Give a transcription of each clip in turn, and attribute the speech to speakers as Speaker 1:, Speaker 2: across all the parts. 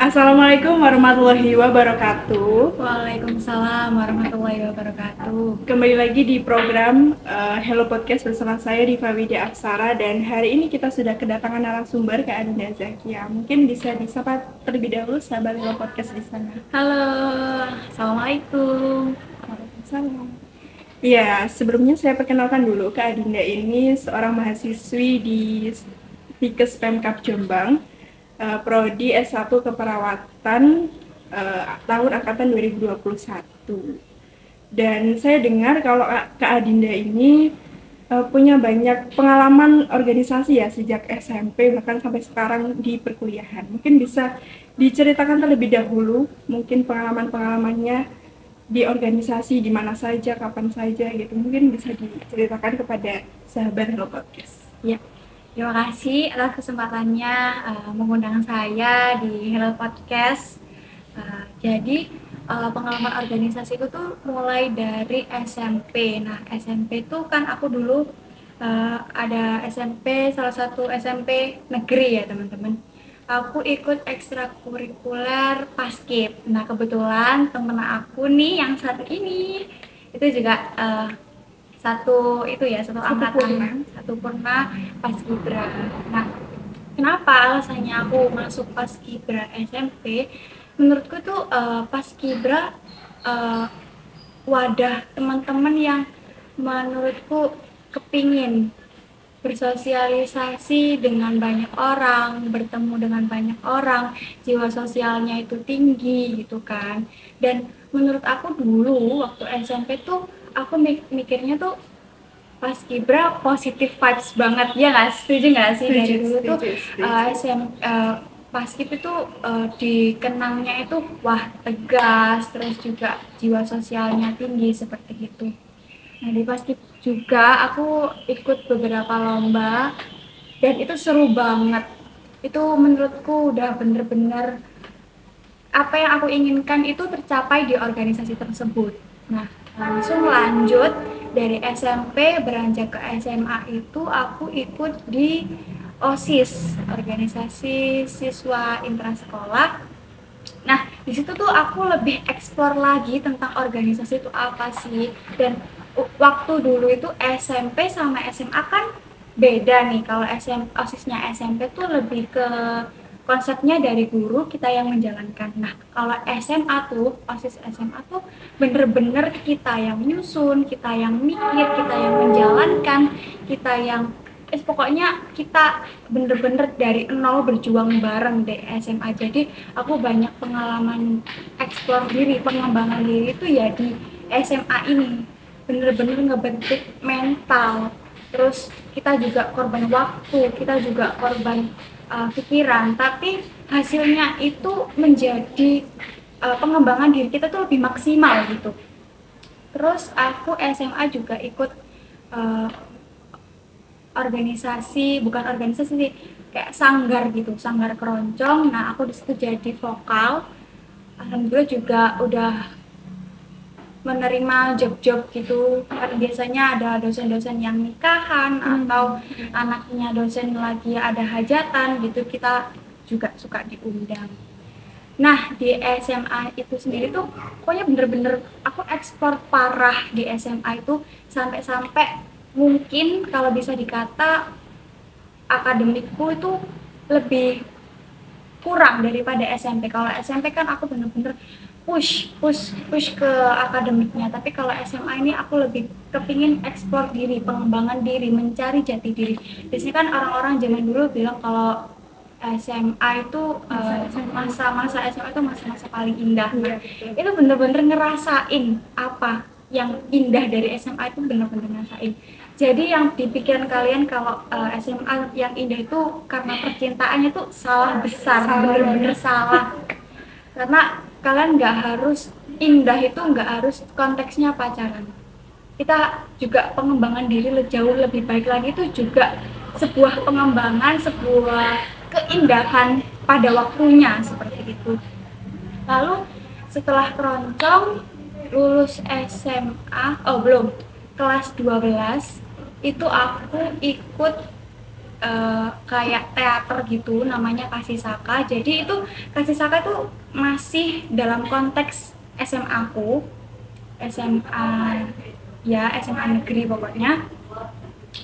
Speaker 1: Assalamualaikum warahmatullahi wabarakatuh.
Speaker 2: Waalaikumsalam warahmatullahi wabarakatuh.
Speaker 1: Kembali lagi di program Hello Podcast bersama saya Diva Widya Aksara, dan hari ini kita sudah kedatangan narasumber Kak Adinda Zakia. Mungkin bisa disapa terlebih dahulu sahabat Hello Podcast di sana.
Speaker 2: Halo, assalamualaikum.
Speaker 1: Waalaikumsalam. Ya, sebelumnya saya perkenalkan dulu Kak Adinda ini seorang mahasiswi di Fikes Pemkab Jombang, Prodi S1 Keperawatan tahun angkatan 2021. Dan saya dengar kalau Kak Adinda ini punya banyak pengalaman organisasi ya sejak SMP bahkan sampai sekarang di perkuliahan. Mungkin bisa diceritakan terlebih dahulu mungkin pengalaman-pengalamannya di organisasi di mana saja, kapan saja gitu. Mungkin bisa diceritakan kepada sahabat Hello Podcast.
Speaker 2: Ya, terima kasih atas kesempatannya mengundang saya di Hello Podcast. Pengalaman organisasi itu tuh mulai dari SMP. Nah, SMP itu kan aku dulu ada SMP, salah satu SMP negeri ya teman-teman. Aku ikut ekstrakurikuler Paskib. Nah, kebetulan temen aku nih yang satu ini itu juga satu angkatan, satu purna Paskibra. Nah, kenapa alasannya aku masuk Paskibra SMP? Menurutku tuh Paskibra wadah teman-teman yang menurutku kepingin bersosialisasi dengan banyak orang, bertemu dengan banyak orang, jiwa sosialnya itu tinggi gitu kan. Dan menurut aku dulu waktu SMP tuh aku mikirnya tuh Paskibra positif vibes banget, ya nggak? Setuju nggak sih? Dari dulu tuh Paskib itu dikenangnya itu wah tegas, terus juga jiwa sosialnya tinggi seperti itu. Nah, di Paskib juga aku ikut beberapa lomba dan itu seru banget. Itu menurutku udah bener-bener apa yang aku inginkan itu tercapai di organisasi tersebut. Nah, langsung lanjut dari SMP beranjak ke SMA itu aku ikut di OSIS, organisasi siswa intrasekolah. Nah, di situ tuh aku lebih eksplor lagi tentang organisasi itu apa sih. Dan waktu dulu itu SMP sama SMA kan beda nih. Kalau OSISnya SMP tuh lebih ke konsepnya dari guru, kita yang menjalankan. Nah, kalau SMA tuh, OSIS SMA tuh bener-bener kita yang menyusun, kita yang mikir, kita yang menjalankan, kita yang pokoknya kita bener-bener dari nol berjuang bareng di SMA. Jadi aku banyak pengalaman eksplor diri, pengembangan diri itu ya di SMA ini. Bener-bener ngebentuk mental. Terus kita juga korban waktu, kita juga korban pikiran, tapi hasilnya itu menjadi pengembangan diri kita tuh lebih maksimal gitu. Terus aku SMA juga ikut uh, bukan organisasi sih, kayak sanggar gitu, sanggar keroncong. Nah, aku disitu jadi vokal. Alhamdulillah juga udah menerima job-job gitu. Karena biasanya ada dosen-dosen yang nikahan atau anaknya dosen lagi ada hajatan gitu, kita juga suka diundang. Nah, di SMA itu sendiri tuh pokoknya bener-bener aku ekspor parah di SMA itu, sampai-sampai mungkin kalau bisa dikata akademikku itu lebih kurang daripada SMP. Kalau SMP kan aku bener-bener push ke akademiknya, tapi kalau SMA ini aku lebih kepingin eksplor diri, pengembangan diri, mencari jati diri. Biasanya kan orang-orang zaman dulu bilang kalau SMA itu masa-masa SMA itu masa-masa paling indah. Nah, itu bener-bener ngerasain apa yang indah dari SMA itu, bener-bener ngerasain. Jadi yang di pikiran kalian kalau SMA yang indah itu karena percintaannya tuh salah besar, bener-bener salah. Karena kalian nggak harus indah itu nggak harus konteksnya pacaran. Kita juga pengembangan diri jauh lebih baik lagi, itu juga sebuah pengembangan, sebuah keindahan pada waktunya seperti itu. Lalu setelah keroncong lulus SMA, oh belum, kelas 12 itu aku ikut kayak teater gitu namanya Kasih Saka. Jadi itu Kasih Saka itu masih dalam konteks SMA aku, SMA ya SMA negeri pokoknya.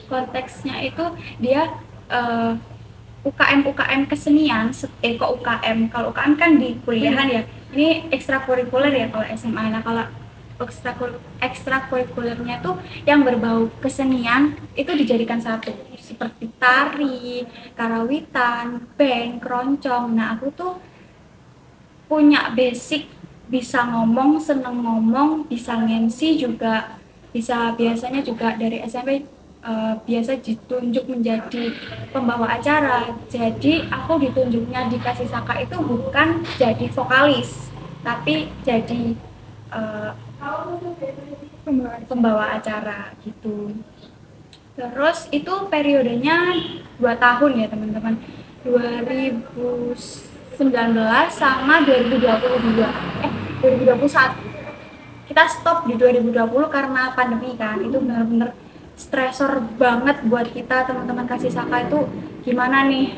Speaker 2: Konteksnya itu dia UKM UKM kesenian, kok UKM, kalau UKM kan di kuliahan ya, ini ekstrakurikuler ya kalau SMA. Nah kalau ekstrakurikulernya tuh yang berbau kesenian itu dijadikan satu, seperti tari, karawitan, band, keroncong. Nah aku tuh punya basic bisa ngomong, seneng ngomong, bisa nge-MC juga, bisa biasanya juga dari SMP biasa ditunjuk menjadi pembawa acara. Jadi aku ditunjuknya di Kasih Saka itu bukan jadi vokalis, tapi jadi uh, pembawa acara gitu. Terus itu periodenya 2 tahun ya teman-teman, 2019 sama 2022 2021. Kita stop di 2020 karena pandemi kan. Itu benar-benar stresor banget buat kita teman-teman Kasih Saka itu. Gimana nih,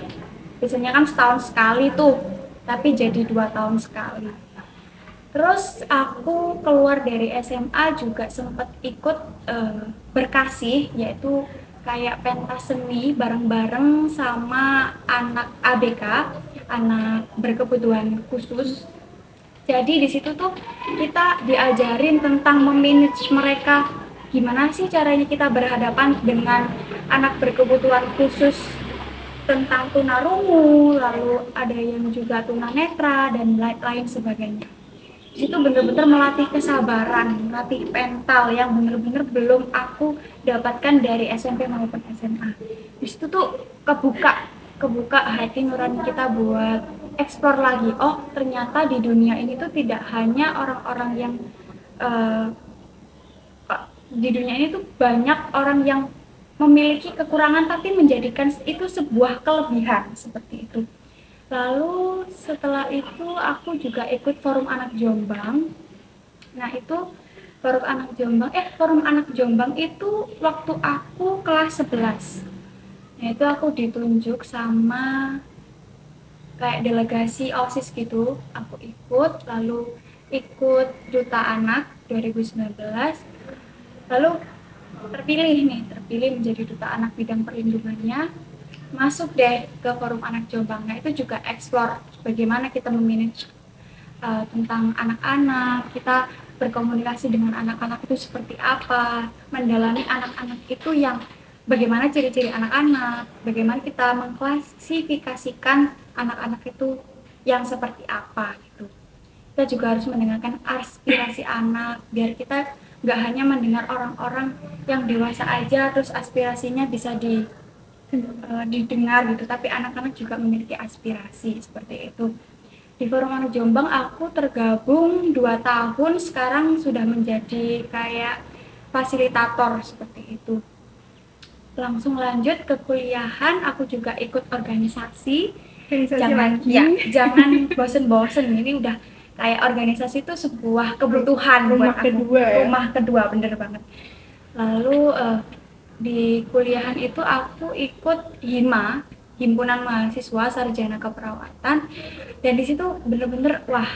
Speaker 2: biasanya kan setahun sekali tuh, tapi jadi 2 tahun sekali. Terus aku keluar dari SMA juga sempat ikut berkasih, yaitu kayak pentas seni bareng-bareng sama anak ABK, anak berkebutuhan khusus. Jadi di situ tuh kita diajarin tentang memanage mereka, gimana sih caranya kita berhadapan dengan anak berkebutuhan khusus, tentang tunarungu, lalu ada yang juga tunanetra dan lain sebagainya. Itu bener-bener melatih kesabaran, melatih mental yang bener-bener belum aku dapatkan dari SMP maupun SMA. Di situ tuh kebuka hati nurani kita buat eksplor lagi. Oh ternyata di dunia ini tuh tidak hanya orang-orang yang uh, di dunia ini tuh banyak orang yang memiliki kekurangan tapi menjadikan itu sebuah kelebihan seperti itu. Lalu setelah itu aku juga ikut Forum Anak Jombang. Nah itu Forum Anak Jombang itu waktu aku kelas 11. Nah itu aku ditunjuk sama kayak delegasi OSIS gitu. Aku ikut, lalu ikut Duta Anak 2019. Lalu terpilih menjadi Duta Anak bidang perlindungannya. Masuk deh ke Forum Anak Jombang. Nah itu juga explore bagaimana kita memanage tentang anak-anak, kita berkomunikasi dengan anak-anak itu seperti apa, mendalami anak-anak itu yang bagaimana ciri-ciri anak-anak, bagaimana kita mengklasifikasikan anak-anak itu yang seperti apa gitu. Kita juga harus mendengarkan aspirasi anak, biar kita nggak hanya mendengar orang-orang yang dewasa aja terus aspirasinya bisa didengar gitu, tapi anak-anak juga memiliki aspirasi seperti itu. Di Forum Anak Jombang aku tergabung 2 tahun, sekarang sudah menjadi kayak fasilitator seperti itu. Langsung lanjut ke kuliahan, aku juga ikut organisasi jangan bosen-bosen, ini udah kayak organisasi itu sebuah kebutuhan
Speaker 1: rumah
Speaker 2: buat
Speaker 1: kedua
Speaker 2: aku. Rumah kedua, bener banget. Lalu di kuliahan itu aku ikut HIMA, Himpunan Mahasiswa Sarjana Keperawatan, dan di situ bener-bener wah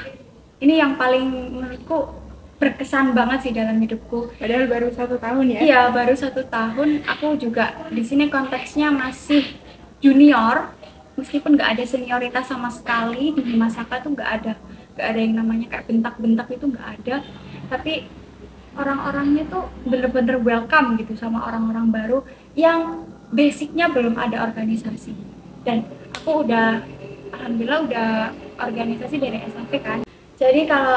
Speaker 2: ini yang paling menurutku berkesan banget sih dalam hidupku.
Speaker 1: Padahal baru 1 tahun ya?
Speaker 2: Iya baru 1 tahun. Aku juga di sini konteksnya masih junior, meskipun nggak ada senioritas sama sekali di HIMA Saka tuh nggak ada yang namanya kayak bentak-bentak, itu nggak ada, tapi orang-orangnya tuh bener-bener welcome gitu sama orang-orang baru yang basicnya belum ada organisasi. Dan aku alhamdulillah udah organisasi dari SMP kan. Jadi kalau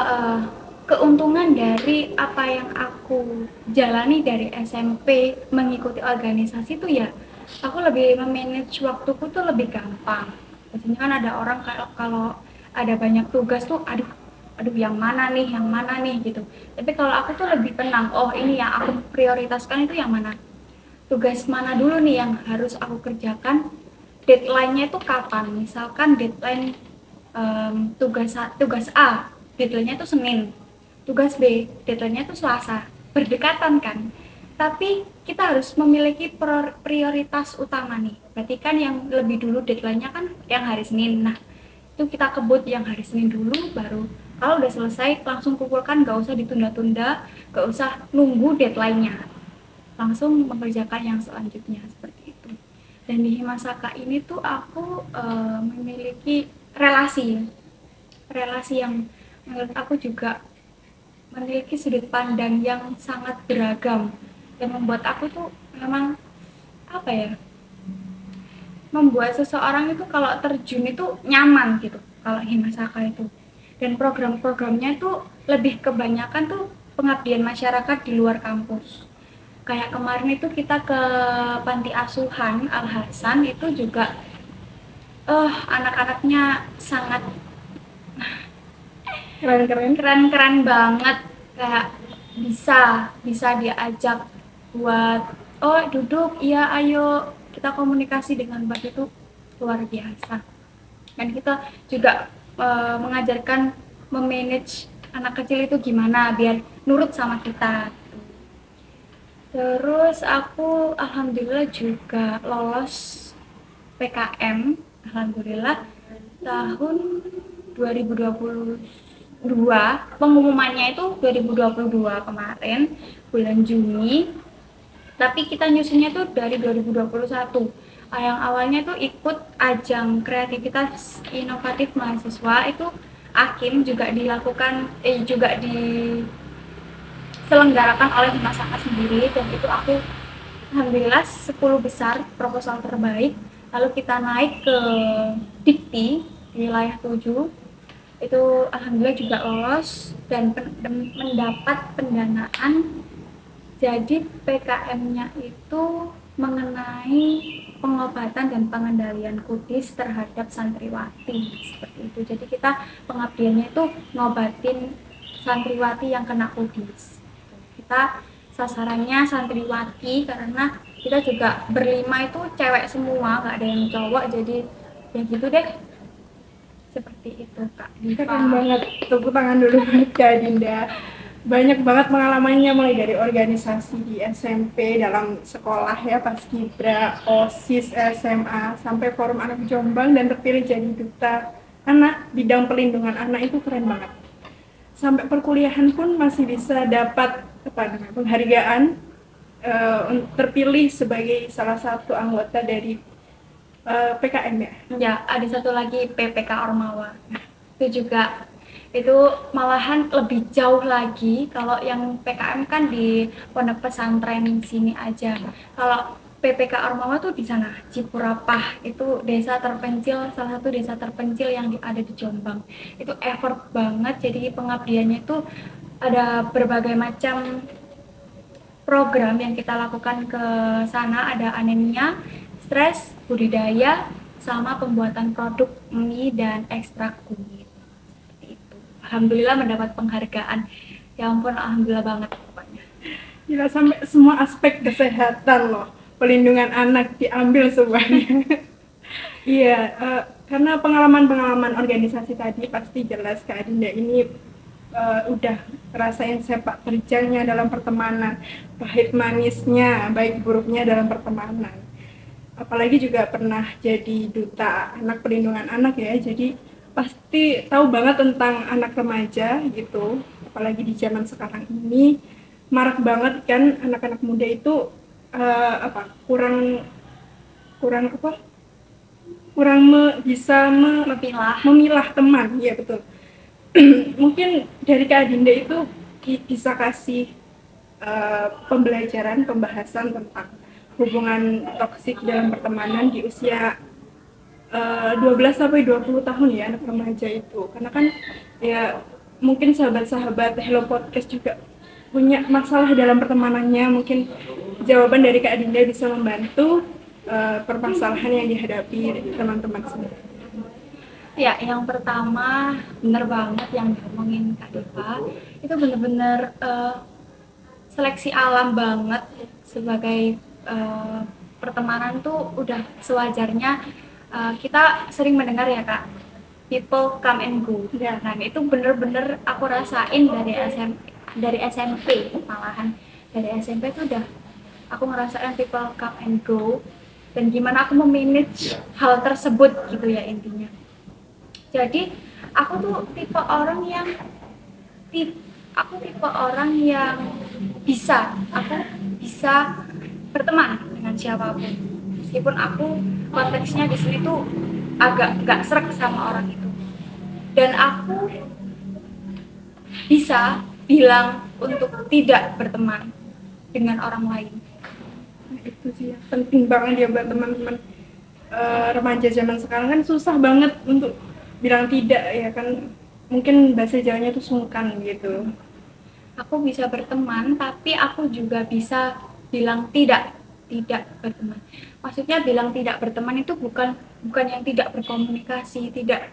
Speaker 2: keuntungan dari apa yang aku jalani dari SMP mengikuti organisasi tuh ya aku lebih memanage waktuku tuh lebih gampang. Biasanya kan ada orang kalau ada banyak tugas tuh aduh yang mana nih gitu. Tapi kalau aku tuh lebih tenang, oh ini yang aku prioritaskan itu yang mana, tugas mana dulu nih yang harus aku kerjakan, deadline-nya itu kapan. Misalkan deadline tugas A deadline-nya itu Senin, tugas B deadline-nya itu Selasa, berdekatan kan. tapi kita harus memiliki prioritas utama nih. Berarti kan yang lebih dulu deadline-nya kan yang hari Senin. Nah, itu kita kebut yang hari Senin dulu, baru kalau udah selesai langsung kumpulkan, gak usah ditunda-tunda, gak usah nunggu deadline-nya, langsung mengerjakan yang selanjutnya seperti itu. Dan di Himasaka ini tuh aku memiliki relasi yang menurut aku juga memiliki sudut pandang yang sangat beragam dan membuat aku tuh memang apa ya, membuat seseorang itu kalau terjun itu nyaman gitu kalau Himasaka itu. Dan program-programnya itu lebih kebanyakan tuh pengabdian masyarakat di luar kampus. Kayak kemarin itu kita ke panti asuhan Al Hasan, itu juga anak-anaknya sangat keren banget, kayak bisa diajak buat duduk, iya ayo kita komunikasi dengan baik, itu luar biasa. Dan kita juga mengajarkan memanage anak kecil itu gimana biar nurut sama kita. Terus aku alhamdulillah juga lolos PKM, alhamdulillah tahun 2022. Pengumumannya itu 2022 kemarin bulan Juni, tapi kita nyusunnya tuh dari 2021. Yang awalnya tuh ikut ajang kreativitas inovatif mahasiswa, itu AKIM juga dilakukan juga diselenggarakan oleh Himasaka sendiri, dan itu aku alhamdulillah 10 besar proposal terbaik. Lalu kita naik ke Dikti di wilayah 7, itu alhamdulillah juga lolos dan mendapat pendanaan. Jadi PKM-nya itu mengenai pengobatan dan pengendalian kudis terhadap santriwati seperti itu. Jadi kita pengabdiannya itu ngobatin santriwati yang kena kudis. Kita sasarannya santriwati karena kita juga berlima itu cewek semua, nggak ada yang cowok, jadi ya gitu deh. Seperti itu Kak Diva.
Speaker 1: Keren banget, tepuk tangan dulu buat Kak Dinda. Banyak banget pengalamannya, mulai dari organisasi di SMP, dalam sekolah ya, Paskibra, OSIS, SMA, sampai Forum Anak Jombang, dan terpilih jadi duta anak bidang pelindungan anak. Itu keren banget. Sampai perkuliahan pun masih bisa dapat penghargaan, terpilih sebagai salah satu anggota dari PKM ya.
Speaker 2: Ya, ada satu lagi PPK Ormawa. Itu juga, itu malahan lebih jauh lagi. Kalau yang PKM kan di pondok pesantren sini aja. Kalau PPK Ormawa tuh di sana, Cipurapah, itu desa terpencil, salah satu desa terpencil yang ada di Jombang. Itu effort banget, jadi pengabdiannya itu ada berbagai macam program yang kita lakukan ke sana. Ada anemia, stres, budidaya, sama pembuatan produk mie dan ekstrak kunyit. Seperti itu. Alhamdulillah mendapat penghargaan. Ya ampun, alhamdulillah banget pokoknya.
Speaker 1: Gila, sampai semua aspek kesehatan loh, pelindungan anak diambil semuanya. Iya, karena pengalaman-pengalaman organisasi tadi pasti jelas Kak Dinda ini udah rasain sepak terjangnya dalam pertemanan, pahit manisnya, baik buruknya dalam pertemanan. Apalagi juga pernah jadi duta anak pelindungan anak ya, jadi pasti tahu banget tentang anak remaja gitu. Apalagi di zaman sekarang ini marak banget kan anak-anak muda itu bisa memilah teman, ya betul. Mungkin dari Kak Dinda itu bisa kasih pembahasan tentang hubungan toksik dalam pertemanan di usia 12 sampai 20 tahun ya, anak remaja itu. Karena kan ya mungkin sahabat-sahabat Hello Podcast juga punya masalah dalam pertemanannya. Mungkin jawaban dari Kak Dinda bisa membantu permasalahan yang dihadapi teman-teman semua.
Speaker 2: Ya, yang pertama bener banget yang diomongin Kak Diva, itu bener-bener seleksi alam banget. Sebagai pertemanan tuh udah sewajarnya. Kita sering mendengar ya Kak, people come and go.
Speaker 1: Ya.
Speaker 2: Nah, itu bener-bener aku rasain dari SMP malahan. Dari SMP tuh udah aku ngerasain people come and go, dan gimana aku memanage hal tersebut gitu ya intinya. Jadi aku tuh tipe orang yang aku bisa berteman dengan siapapun, meskipun aku konteksnya di sini tuh agak nggak srek sama orang itu, dan aku bisa bilang untuk tidak berteman dengan orang lain.
Speaker 1: Nah, itu sih yang penting banget ya buat teman-teman remaja zaman sekarang, kan susah banget untuk bilang tidak ya kan, mungkin bahasa Jawanya tuh sungkan gitu.
Speaker 2: Aku bisa berteman, tapi aku juga bisa bilang tidak berteman. Maksudnya bilang tidak berteman itu bukan yang tidak berkomunikasi, tidak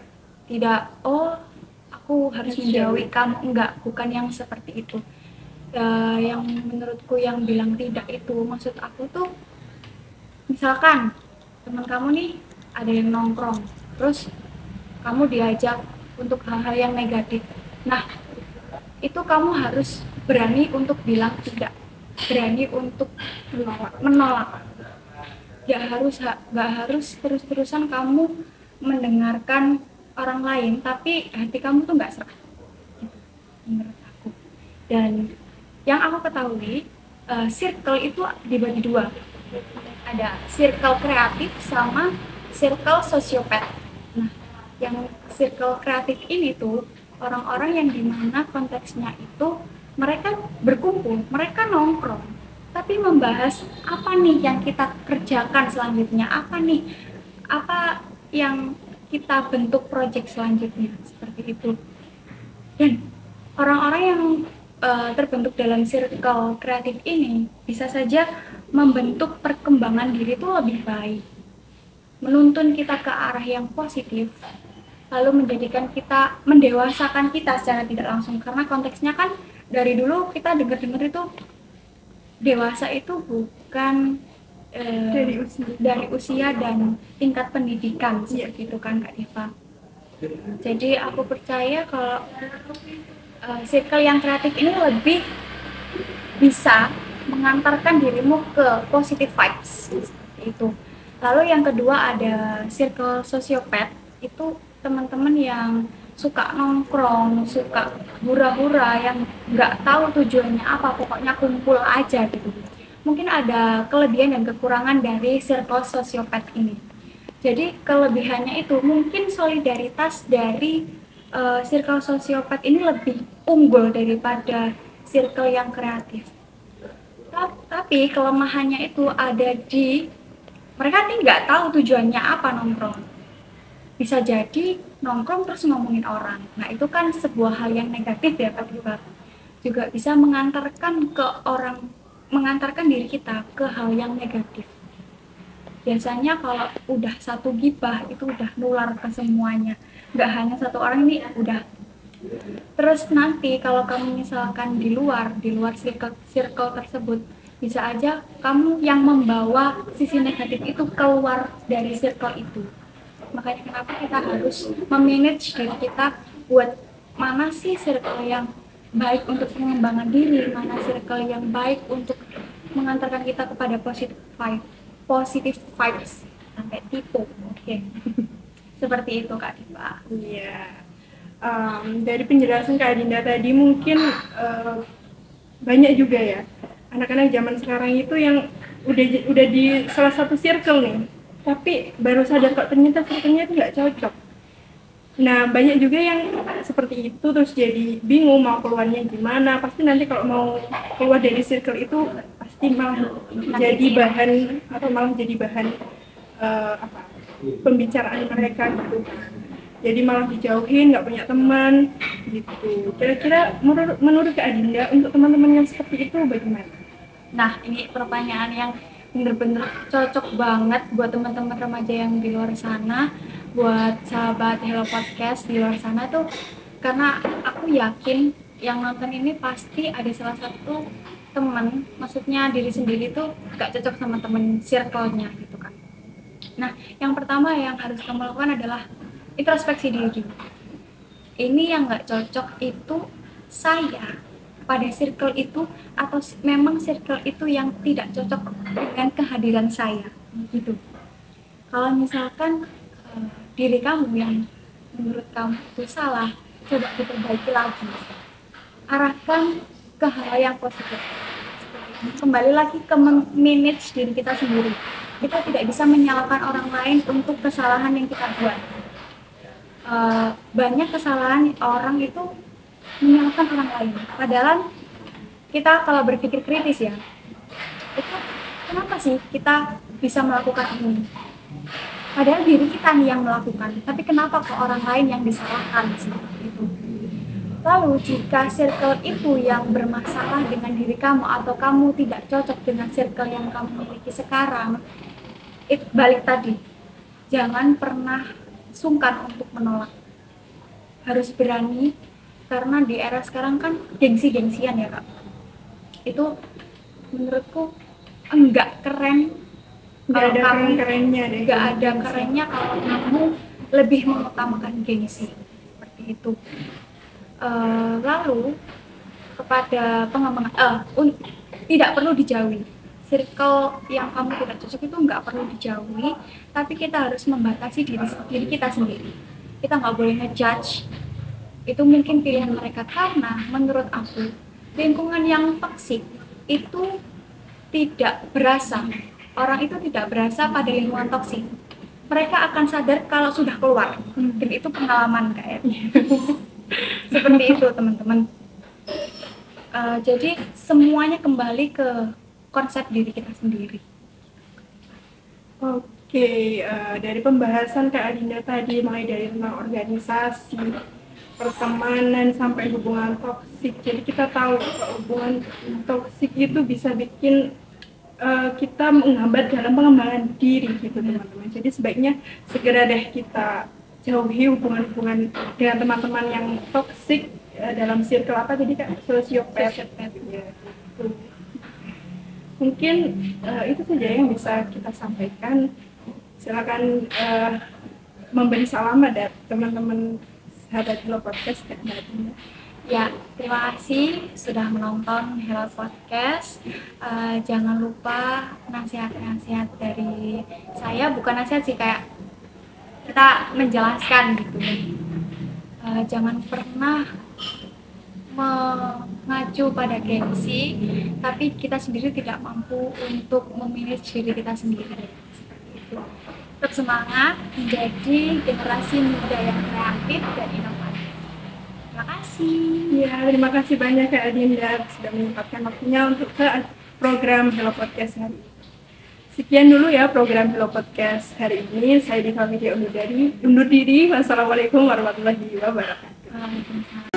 Speaker 2: oh aku harus menjauhi kamu, enggak, bukan yang seperti itu. Yang menurutku yang bilang tidak itu, maksud aku tuh misalkan teman kamu nih ada yang nongkrong, terus kamu diajak untuk hal-hal yang negatif. Nah, itu kamu harus berani untuk bilang tidak, berani untuk menolak. Gak harus terus-terusan kamu mendengarkan orang lain, tapi hati kamu tuh nggak serak, gitu, menurut aku. Dan yang aku ketahui, circle itu dibagi dua, ada circle kreatif sama circle sosiopat. Nah, yang circle kreatif ini tuh orang-orang yang dimana konteksnya itu mereka berkumpul, mereka nongkrong, tapi membahas apa nih yang kita kerjakan selanjutnya, apa yang kita bentuk project selanjutnya, seperti itu. Dan orang-orang yang terbentuk dalam circle kreatif ini bisa saja membentuk perkembangan diri itu lebih baik, menuntun kita ke arah yang positif, lalu menjadikan kita, mendewasakan kita secara tidak langsung, karena konteksnya kan dari dulu kita dengar-dengar itu dewasa itu bukan dari usia dan tingkat pendidikan, seperti itu kan Kak Diva. Jadi aku percaya kalau circle yang kreatif ini lebih bisa mengantarkan dirimu ke positive vibes, seperti itu. Lalu yang kedua ada circle sosiopat, itu teman-teman yang suka nongkrong, suka hura-hura, yang nggak tahu tujuannya apa, pokoknya kumpul aja gitu. Mungkin ada kelebihan dan kekurangan dari circle sosiopat ini. Jadi kelebihannya itu mungkin solidaritas dari circle sosiopat ini lebih unggul daripada circle yang kreatif. Tapi kelemahannya itu ada di mereka nih nggak tahu tujuannya apa nongkrong. Bisa jadi nongkrong terus ngomongin orang. Nah, itu kan sebuah hal yang negatif ya Kak Diva. Juga bisa mengantarkan diri kita ke hal yang negatif. Biasanya kalau udah satu gibah itu udah nular ke semuanya. Nggak hanya satu orang, ini udah. Terus nanti kalau kamu misalkan di luar circle tersebut, bisa aja kamu yang membawa sisi negatif itu keluar dari circle itu. Makanya kenapa kita harus memanage diri kita buat mana sih circle yang baik untuk pengembangan diri, mana circle yang baik untuk mengantarkan kita kepada positive vibes sampai tipe. Oke. Seperti itu Kak Diva.
Speaker 1: Iya. Dari penjelasan Kak Dinda tadi mungkin banyak juga ya anak-anak zaman sekarang itu yang udah di salah satu circle nih, tapi baru sadar kok ternyata circle-nya itu nggak cocok. Nah, banyak juga yang seperti itu, terus jadi bingung mau keluarnya gimana. Pasti nanti kalau mau keluar dari circle itu pasti malah jadi bahan pembicaraan mereka gitu. Jadi malah dijauhin, nggak punya teman gitu. Kira-kira menurut Kak Adinda untuk teman-teman yang seperti itu bagaimana?
Speaker 2: Nah, ini pertanyaan yang bener-bener cocok banget buat teman-teman remaja yang di luar sana, buat sahabat Hello Podcast di luar sana tuh, karena aku yakin yang nonton ini pasti ada salah satu teman, maksudnya diri sendiri tuh gak cocok sama temen circle-nya gitu kan. Nah, yang pertama yang harus kamu lakukan adalah introspeksi diri. Ini yang gak cocok itu saya pada circle itu, atau memang circle itu yang tidak cocok dengan kehadiran saya gitu. Kalau misalkan diri kamu yang menurut kamu itu salah, coba diperbaiki lagi, arahkan ke hal yang positif. Kembali lagi ke manage diri kita sendiri. Kita tidak bisa menyalahkan orang lain untuk kesalahan yang kita buat. Banyak kesalahan orang itu menyalahkan orang lain, padahal kita kalau berpikir kritis ya, itu kenapa sih kita bisa melakukan ini, padahal diri kita nih yang melakukan, tapi kenapa ke orang lain yang disalahkan seperti itu. Lalu jika circle itu yang bermasalah dengan diri kamu, atau kamu tidak cocok dengan circle yang kamu miliki sekarang, balik tadi, jangan pernah sungkan untuk menolak, harus berani, karena di era sekarang kan gengsi-gengsian ya kak, itu menurutku enggak keren.
Speaker 1: Nggak ada keren-kerennya deh.
Speaker 2: Nggak ada kerennya kalau kamu lebih mengutamakan gengsi seperti itu. Lalu kepada pengembangan, tidak perlu dijauhi. Circle yang kamu tidak cocok itu nggak perlu dijauhi, tapi kita harus membatasi diri kita sendiri. Kita nggak boleh ngejudge. Itu mungkin pilihan mereka, karena menurut aku lingkungan yang toksik itu tidak berasa. Orang itu tidak berasa pada lingkungan toksik. Mereka akan sadar kalau sudah keluar. Dan itu pengalaman kayaknya. Seperti itu teman-teman. Jadi semuanya kembali ke konsep diri kita sendiri.
Speaker 1: Oke, dari pembahasan Kak Adinda tadi, mulai dari tentang organisasi, pertemanan, sampai hubungan toksik. Jadi kita tahu hubungan toksik itu bisa bikin kita menghambat dalam pengembangan diri gitu teman-teman. Jadi sebaiknya segera deh kita jauhi hubungan-hubungan dengan teman-teman yang toksik, dalam circle apa tadi kak, sosiopat ya, gitu. Mungkin itu saja yang bisa kita sampaikan. Silakan memberi salam ada teman-teman sahabat Hello Podcast Kak Adinda.
Speaker 2: Ya, terima kasih sudah menonton Hello Podcast. Jangan lupa nasihat-nasihat dari saya, bukan nasihat sih, kayak kita menjelaskan gitu. Jangan pernah mengacu pada gengsi, tapi kita sendiri tidak mampu untuk memanage diri kita sendiri. Seperti itu. Tetap semangat menjadi generasi muda yang kreatif dan inovatif. Terima kasih.
Speaker 1: Ya, terima kasih banyak Kak Adinda sudah menyempatkan waktunya untuk ke program Hello Podcast hari ini. Sekian dulu ya program Hello Podcast hari ini. Saya Diva Widya undur diri. Wassalamualaikum warahmatullahi wabarakatuh.
Speaker 2: Waalaikumsalam.